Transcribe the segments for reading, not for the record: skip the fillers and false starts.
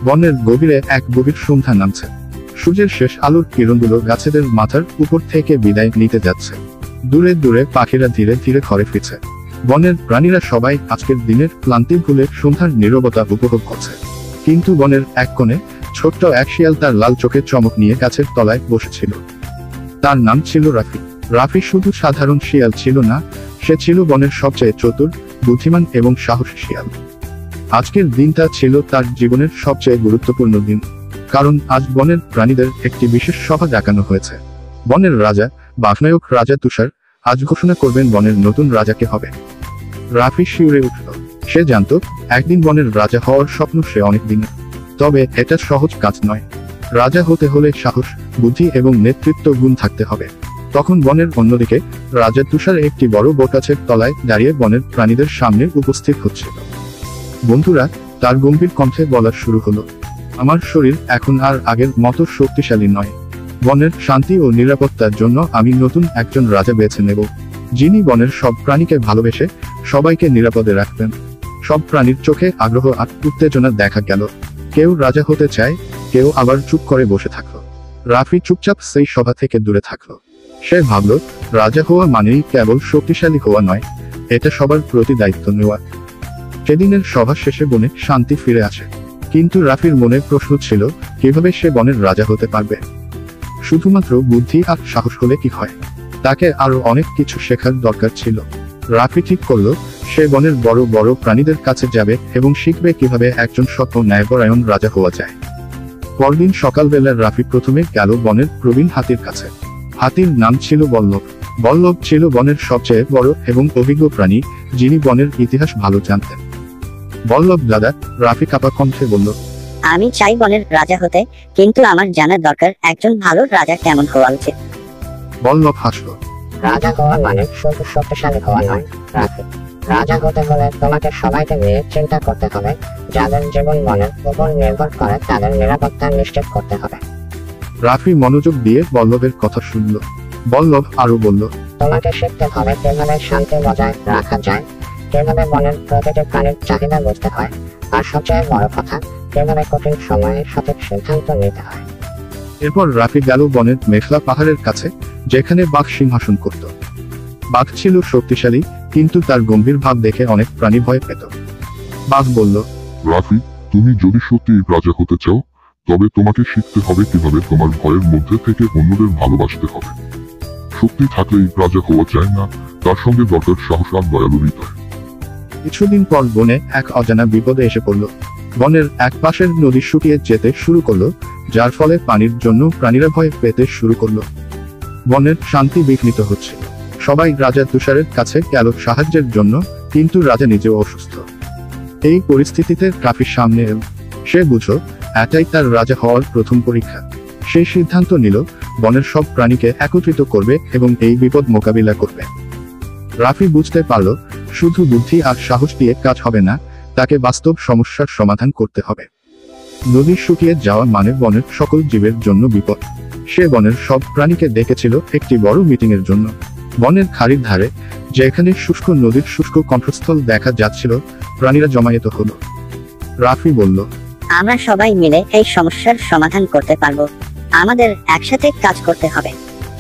বনের গভীরে এক গভীর সন্ধ্যা নামছে। সূর্যের শেষ আলোর কিরণগুলো গাছেদের মাথার উপর থেকে বিদায় নিতে যাচ্ছে। দূরে দূরে পাখিরা ধীরে ধীরে ঘরে ফিরছে। বনের প্রাণীরা সবাই আজকের দিনের ক্লান্তি ভুলে সন্ধ্যার নীরবতা উপভোগ করছে। কিন্তু বনের এক কোণে ছোট্ট এক শিয়াল তার লাল চোখের চমক নিয়ে গাছের তলায় বসেছিল। তার নাম ছিল রাফি। রাফি শুধু সাধারণ শিয়াল ছিল না, সে ছিল বনের সবচেয়ে চতুর, বুদ্ধিমান এবং সাহসী শিয়াল। আজকের দিনটা ছিল তার জীবনের সবচেয়ে গুরুত্বপূর্ণ দিন, কারণ আজ বনের প্রাণীদের একটি বিশেষ সভা ডাকানো হয়েছে। বনের রাজা, বাঘনায়ক রাজা তুষার, আজ ঘোষণা করবেন বনের নতুন রাজাকে হবে। রাফি শিউরে উঠল। সে জানত একদিন বনের রাজা হওয়ার স্বপ্ন সে অনেক দিনের, তবে এটা সহজ কাজ নয়। রাজা হতে হলে সাহস, বুদ্ধি এবং নেতৃত্ব গুণ থাকতে হবে। তখন বনের অন্যদিকে রাজা তুষার একটি বড় বটগাছের তলায় দাঁড়িয়ে বনের প্রাণীদের সামনে উপস্থিত হচ্ছিল। বন্ধুরা, তার গম্ভীর কণ্ঠে বলা শুরু হলো, আমার শরীর এখন আর আগের মতো শক্তিশালী নয়। বনের শান্তি ও নিরাপত্তার জন্য আমি নতুন একজন রাজা বেছে নেব, যিনি বনের সব প্রাণীকে ভালোবেসে সবাইকে নিরাপদে রাখবেন। সব প্রাণীর চোখে আগ্রহ আর উত্তেজনা দেখা গেল। কেউ রাজা হতে চায়, কেউ আবার চুপ করে বসে থাকলো। রাফি চুপচাপ সেই সভা থেকে দূরে থাকলো। সে ভাবল, রাজা হওয়া মানেই কেবল শক্তিশালী হওয়া নয়, এটা সবার প্রতি দায়িত্ব নেওয়া। সেদিনের সভা শেষে বনে শান্তি ফিরে আসে, কিন্তু রাফির মনে প্রশ্ন ছিল, কিভাবে সে বনের রাজা হতে পারবে? শুধুমাত্র বুদ্ধি আর সাহস হলে কি হয়? তাকে আরো অনেক কিছু শেখার দরকার ছিল। রাফি ঠিক করলো, সে বনের বড় বড় প্রাণীদের কাছে যাবে এবং শিখবে কিভাবে একজন সৎ ও ন্যায়পরায়ণ রাজা হওয়া যায়। পরদিন সকালবেলা রাফি প্রথমে গেল বনের প্রবীণ হাতির কাছে। হাতির নাম ছিল বল্লভ। বল্লভ ছিল বনের সবচেয়ে বড় এবং অভিজ্ঞ প্রাণী, যিনি বনের ইতিহাস ভালো জানতেন। বল্লভ দাদা, রাফি কাঁপা কণ্ঠে বলল, আমি চাই বনের রাজা হতে, কিন্তু আমার জানার দরকার একজন ভালো রাজা কেমন হওয়া উচিত। বল্লভ হাসল। রাজা হওয়া মানে শুধু শক্তিশালী হওয়া নয় রাফি। রাজা হতে হলে তোমাকে সবাইকে নিয়ে চিন্তা করতে হবে। যাদের জীবন বনের উপর নির্ভর করে তাদের নিরাপত্তা নিশ্চিত করতে হবে। রাফি মনোযোগ দিয়ে বল্লভের কথা শুনল। বল্লভ আরো বলল, তোমাকে শিখতে হবে কিভাবে শান্তি বজায় রাখা যায়, কিভাবে বনের প্রতিটি প্রাণীর চাহিদা বুঝতে হয়, আর সবচেয়ে বড় কথা, কিভাবে কঠিন সময়ে সঠিক সিদ্ধান্ত নিতে হয়। এরপর রাফি গেল বনের মেঘলা পাহাড়ের কাছে, যেখানে বাঘ সিংহাসন করত। বাঘ ছিল শক্তিশালী, কিন্তু তার গম্ভীর ভাব দেখে অনেক প্রাণী ভয় পেত। বাঘ বলল, রাফি, তুমি যদি সত্যি রাজা হতে চাও, তবে তোমাকে শিখতে হবে কিভাবে তোমার ভয়ের মধ্যে থেকে অন্যদের ভালোবাসতে হবে। শক্তি থাকলেই রাজা হওয়া যায় না, তার সঙ্গে দরকার সাহস আর দয়ালু হৃদয়। কিছুদিন পর বনে এক অজানা বিপদে এসে পড়ল। বনের এক পাশের নদী শুকিয়ে যেতে শুরু করলো, যার ফলে পানির জন্য প্রাণীরা ভয় পেতে শুরু করলো। বনের শান্তি বিঘ্নিত হচ্ছে। সবাই রাজা তুষারের কাছে গেল সাহায্যের জন্য, কিন্তু রাজা নিজেও অসুস্থ। এই পরিস্থিতিতে রাফির সামনে এল। সে বুঝল, এটাই তার রাজা হওয়ার প্রথম পরীক্ষা। সে সিদ্ধান্ত নিল, বনের সব প্রাণীকে একত্রিত করবে এবং এই বিপদ মোকাবিলা করবে। রাফি বুঝতে পারল, শুধু বুদ্ধি আর সাহস দিয়ে কাজ হবে না, তাকে বাস্তব সমস্যার সমাধান করতে হবে। নদী শুকিয়ে যাওয়া মানে বনের সকল জীবের জন্য বিপদ। সে বনের সব প্রাণীকে ডেকেছিল একটি বড় মিটিং এর জন্য। বনের খাড়ির ধারে, যেখানে শুষ্ক নদীর শুষ্ক কণ্ঠস্থল দেখা যাচ্ছিল, প্রাণীরা জমায়েত হলো। রাফি বলল, আমরা সবাই মিলে এই সমস্যার সমাধান করতে পারবো। আমাদের একসাথে কাজ করতে হবে।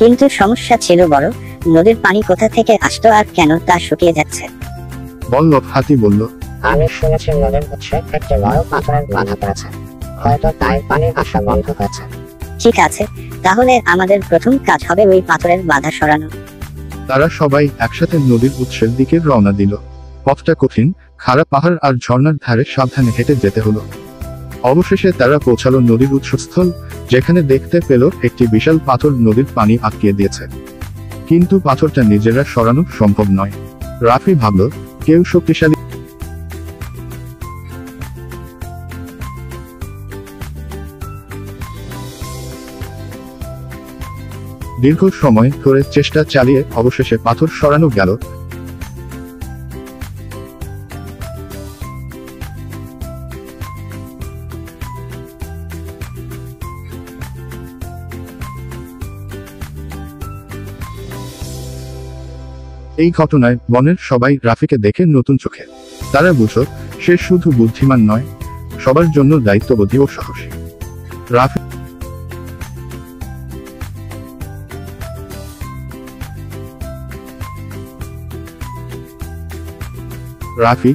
কিন্তু সমস্যা ছিল বড়, নদীর পানি কোথা থেকে আসতো আর কেন তা শুকিয়ে যাচ্ছে। বল্লভ হাতি বলল, আমি শুনেছি নদীর উৎসে একটি বড় পাথরের বাধা পড়েছে, হয়তো তাই পানি আসা বন্ধ হয়েছে। ঠিক আছে, তাহলে আমাদের প্রথম কাজ হবে ওই পাথরের বাধা সরানো। তারা সবাই একসাথে নদীর উৎসের দিকে রওনা দিল। পথটা কঠিন, খাড়া পাহাড় আর ঝর্ণার ধারে সাবধানে হেঁটে যেতে হলো। অবশেষে তারা পৌঁছালো নদীর উৎসস্থল, যেখানে দেখতে পেল একটি বিশাল পাথর নদীর পানি আটকিয়ে দিয়েছে। কিন্তু পাথরটা নিজেরা সরানো সম্ভব নয়। রাফি ভাবল, কেউ শক্তিশালী দীর্ঘ সময় ধরে চেষ্টা চালিয়ে অবশেষে পাথর সরানো গেল। এই ঘটনায় বনের সবাই রাফিকে দেখে নতুন চোখে। তারা বুঝল, সে শুধু বুদ্ধিমান নয়, সবার জন্য দায়িত্ববোধী ও সাহসী। রাফি রাফি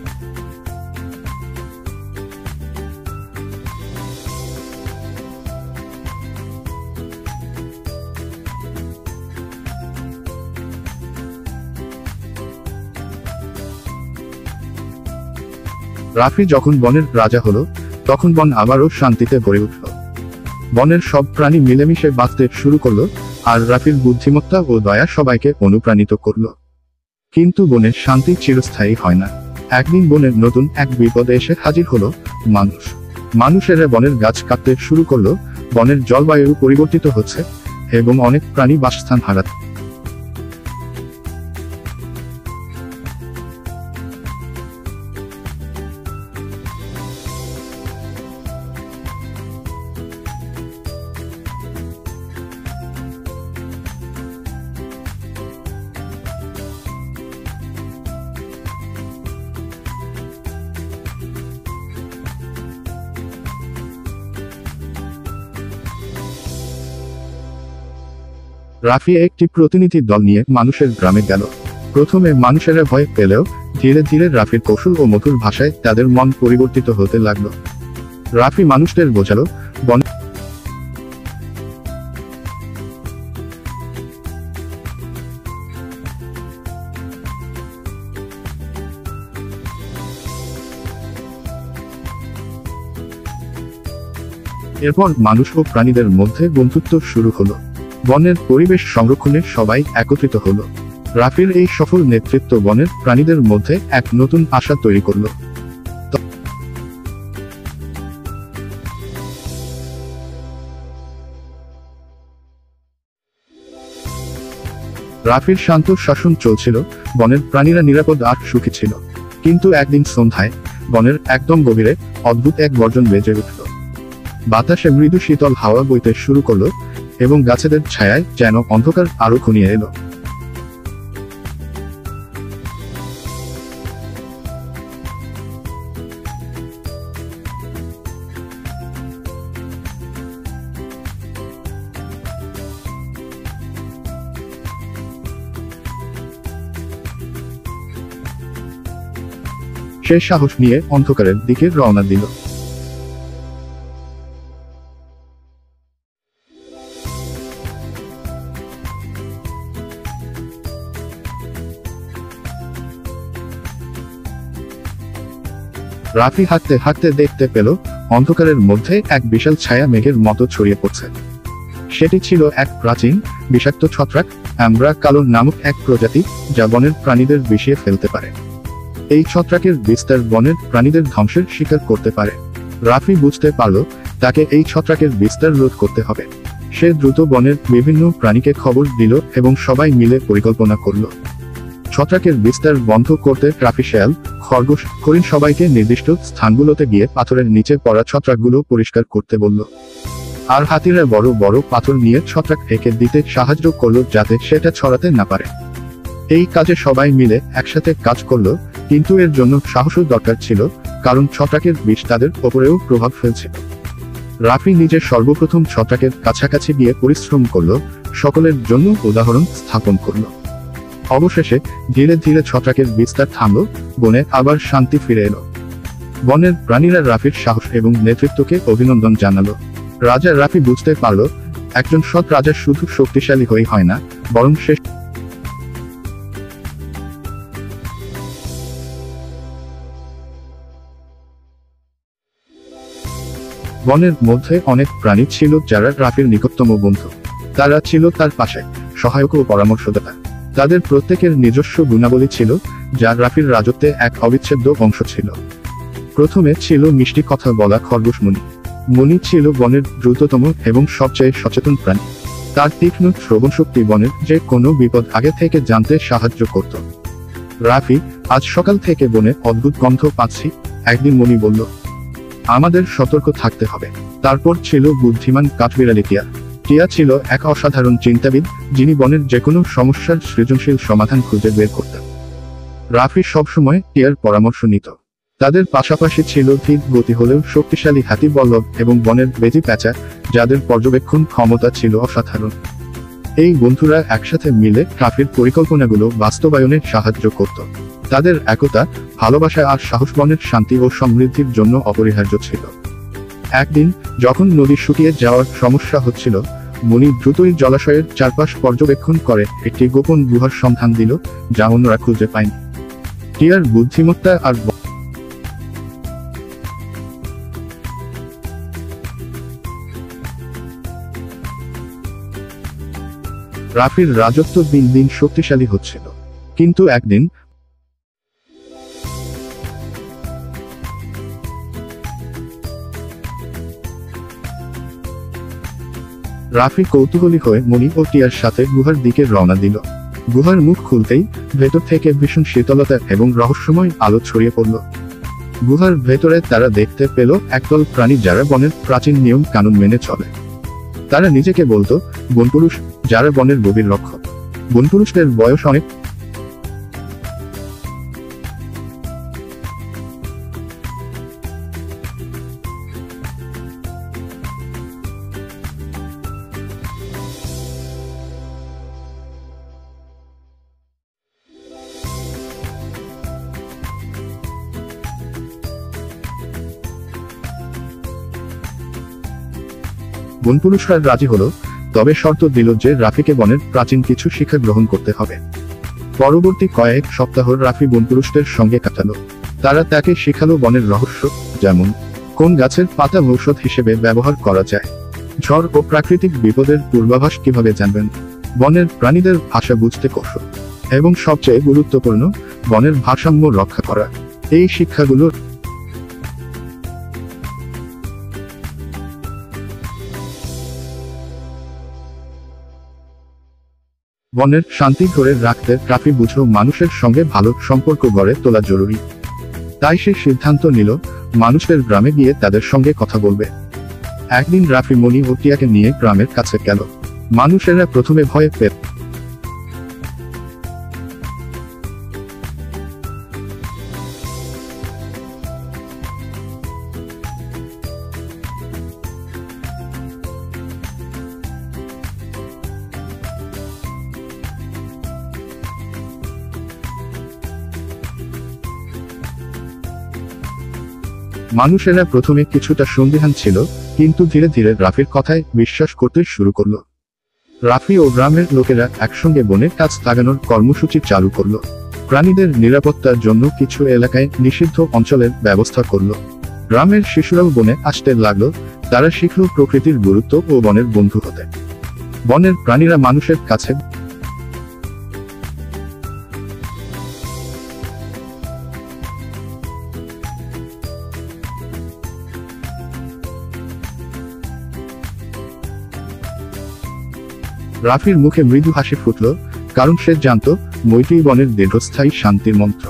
রাফি যখন বনের রাজা হলো, তখন বন আবারও শান্তিতে ভরে উঠল। বনের সব প্রাণী মিলেমিশে বাঁচতে শুরু করলো, আর রাফির বুদ্ধিমত্তা ও দয়া সবাইকে অনুপ্রাণিত করলো। কিন্তু বনের শান্তি চিরস্থায়ী হয় না। একদিন বনের নতুন এক বিপদ এসে হাজির হলো, মানুষ। মানুষেরা বনের গাছ কাটতে শুরু করলো, বনের জলবায়ু পরিবর্তিত হচ্ছে এবং অনেক প্রাণী বাসস্থান হারাচ্ছে। রাফি একটি প্রতিনিধি দল নিয়ে মানুষের গ্রামে গেল। প্রথমে মানুষেরা ভয় পেলেও ধীরে ধীরে রাফির কৌশল ও মধুর ভাষায় তাদের মন পরিবর্তিত হতে লাগলো। রাফি মানুষদের বোঝালো, বন এরপর মানুষ ও প্রাণীদের মধ্যে বন্ধুত্ব শুরু হলো। বনের পরিবেশ সংরক্ষণে সবাই একত্রিত হলো। রাফির এই সফল নেতৃত্ব বনের প্রাণীদের মধ্যে এক নতুন আশা তৈরি করল। রাফির শান্ত শাসন চলছিল, বনের প্রাণীরা নিরাপদ আর সুখী ছিল। কিন্তু একদিন সন্ধ্যায় বনের একদম গভীরে অদ্ভুত এক গর্জন বেজে উঠল। বাতাসে মৃদু শীতল হাওয়া বইতে শুরু করলো এবং গাছেদের ছায়ায় যেন অন্ধকার আরো ঘনিয়ে এলো। সে সাহস নিয়ে অন্ধকারের দিকে রওনা দিল। রাফি হাঁটতে হাঁটতে দেখতে পেল অন্ধকারের মধ্যে এক বিশাল ছায়া মেঘের মতো ছড়িয়ে পড়ছে। সেটি ছিল এক প্রাচীন বিষাক্ত ছত্রাক, অ্যাম্ব্রা কালো নামক এক প্রজাতি, যা বনের প্রাণীদের বিষিয়ে ফেলতে পারে। এই ছত্রাকের বিস্তার বনের প্রাণীদের ধ্বংসের শিকার করতে পারে। রাফি বুঝতে পারল তাকে এই ছত্রাকের বিস্তার রোধ করতে হবে। সে দ্রুত বনের বিভিন্ন প্রাণীকে খবর দিল এবং সবাই মিলে পরিকল্পনা করল। ছত্রাকের বিস্তার বন্ধ করতে রাফি শেয়াল, খরগোশ, হরিণ সবাইকে নির্দিষ্ট স্থানগুলোতে গিয়ে পাথরের নিচে পড়া ছত্রাকগুলো পরিষ্কার করতে বলল। আর হাতিরা বড় বড় পাথর নিয়ে ছত্রাক এঁকে দিতে সাহায্য করলো যাতে সেটা ছড়াতে না পারে। এই কাজে সবাই মিলে একসাথে কাজ করলো, কিন্তু এর জন্য সাহসও দরকার ছিল, কারণ ছত্রাকের বিষ তাদের ওপরেও প্রভাব ফেলছিল। রাফি নিজে সর্বপ্রথম ছত্রাকের কাছাকাছি গিয়ে পরিশ্রম করলো, সকলের জন্য উদাহরণ স্থাপন করলো। অবশেষে ধীরে ধীরে ছত্রাকের বিস্তার থামলো, বনে আবার শান্তি ফিরে এলো। বনের প্রাণীরা রাফির সাহস এবং নেতৃত্বকে অভিনন্দন জানালো। রাজা রাফি বুঝতে পারল একজন সৎ রাজা শুধু শক্তিশালী হয়ে হয় না, বরং সে বনের মধ্যে অনেক প্রাণী ছিল যারা রাফির নিকটতম বন্ধু। তারা ছিল তার পাশে, সহায়ক ও পরামর্শদাতা। তাদের প্রত্যেকের নিজস্ব গুণাবলী ছিল, যা রাফির রাজত্বে এক অবিচ্ছেদ্য অংশ ছিল। প্রথমে ছিল মিষ্টি কথা বলা খরগোশ মণি। মণি ছিল বনের দ্রুততম এবং সবচেয়ে সচেতন প্রাণী। তার তীক্ষ্ণ শ্রবণশক্তি বনের যে কোনো বিপদ আগে থেকে জানতে সাহায্য করত। রাফি, আজ সকাল থেকে বনে অদ্ভুত গন্ধ পাচ্ছি, একদিন মণি বলল। আমাদের সতর্ক থাকতে হবে। তারপর ছিল বুদ্ধিমান কাঠবিড়ালি টিয়া। টিয়া ছিল এক অসাধারণ চিন্তাবিদ, যিনি বনের যে কোনো সমস্যার সৃজনশীল সমাধান খুঁজে বের করতেন। রাফি সবসময় টিয়ার পরামর্শ নিত। তাদের পাশাপাশি ছিল ধীর গতি হলেও শক্তিশালী হাতি বল্লভ এবং বনের বেজি প্যাঁচা, যাদের পর্যবেক্ষণ ক্ষমতা ছিল অসাধারণ। এই বন্ধুরা একসাথে মিলে রাফির পরিকল্পনাগুলো বাস্তবায়নে সাহায্য করত। তাদের একতা, ভালোবাসা আর সাহস বনের শান্তি ও সমৃদ্ধির জন্য অপরিহার্য ছিল। একদিন যখন নদী শুকিয়ে যাওয়ার সমস্যা হচ্ছিল, মণি দ্রুতই জলাশয়ের চারপাশ পর্যবেক্ষণ করে একটি গোপন গুহার সন্ধান দিল, যা অন্যরা খুঁজে পায়নি। টিয়ার বুদ্ধিমত্তা আর রাফির রাজত্ব দিন দিন শক্তিশালী হচ্ছিল। কিন্তু একদিন রাফি কৌতূহলী হয়ে মণি ও টিয়ার সাথে গুহার দিকে রওনা দিল। গুহার মুখ খুলতেই ভেতর থেকে ভীষণ শীতলতা এবং রহস্যময় আলো ছড়িয়ে পড়ল। গুহার ভেতরে তারা দেখতে পেল একদল প্রাণী যারা বনের প্রাচীন নিয়ম কানুন মেনে চলে। তারা নিজেকে বলতো বনপুরুষ, যারা বনের গভীর রক্ষক। বনপুরুষদের বয়স অনেক বনপুরুষরা রাজি হলো, তবে শর্ত দিল যে রাফিকে বনের প্রাচীন কিছু শিক্ষা গ্রহণ করতে হবে। পরবর্তী কয়েক সপ্তাহ রাফি বনপুরুষদের সঙ্গে কাটালো। তারা তাকে শেখালো বনের রহস্য, যেমন কোন গাছের পাতা ঔষধ হিসেবে ব্যবহার করা যায়, ঝড় ও প্রাকৃতিক বিপদের পূর্বাভাস কিভাবে জানবেন, বনের প্রাণীদের ভাষা বুঝতে কৌশল, এবং সবচেয়ে গুরুত্বপূর্ণ, বনের ভারসাম্য রক্ষা করা। এই শিক্ষাগুলো বনের শান্তি ধরে রাখতে রাফি বুঝলো মানুষের সঙ্গে ভালো সম্পর্ক গড়ে তোলা জরুরি। তাই সে সিদ্ধান্ত নিল মানুষের গ্রামে গিয়ে তাদের সঙ্গে কথা বলবে। একদিন রাফি মণি ও টিয়াকে নিয়ে গ্রামের কাছে গেল। মানুষেরা প্রথমে ভয়ে পেত, মানুষেরা প্রথমে কিছুটা সন্দিহান ছিল, কিন্তু ধীরে ধীরে রাফির কথায় বিশ্বাস করতে শুরু করলো। রাফি ও গ্রামের লোকেরা একসঙ্গে বনে গাছ লাগানোর কর্মসূচি চালু করলো। প্রাণীদের নিরাপত্তার জন্য কিছু এলাকায় নিষিদ্ধ অঞ্চলের ব্যবস্থা করলো। গ্রামের শিশুরাও বনে আসতে লাগলো। তারা শিখল প্রকৃতির গুরুত্ব ও বনের বন্ধু হতে। বনের প্রাণীরা মানুষের কাছে রাফির মুখে মৃদু হাসি ফুটল, কারণ সে জানত মৈত্রী বনের দীর্ঘস্থায়ী শান্তির মন্ত্র।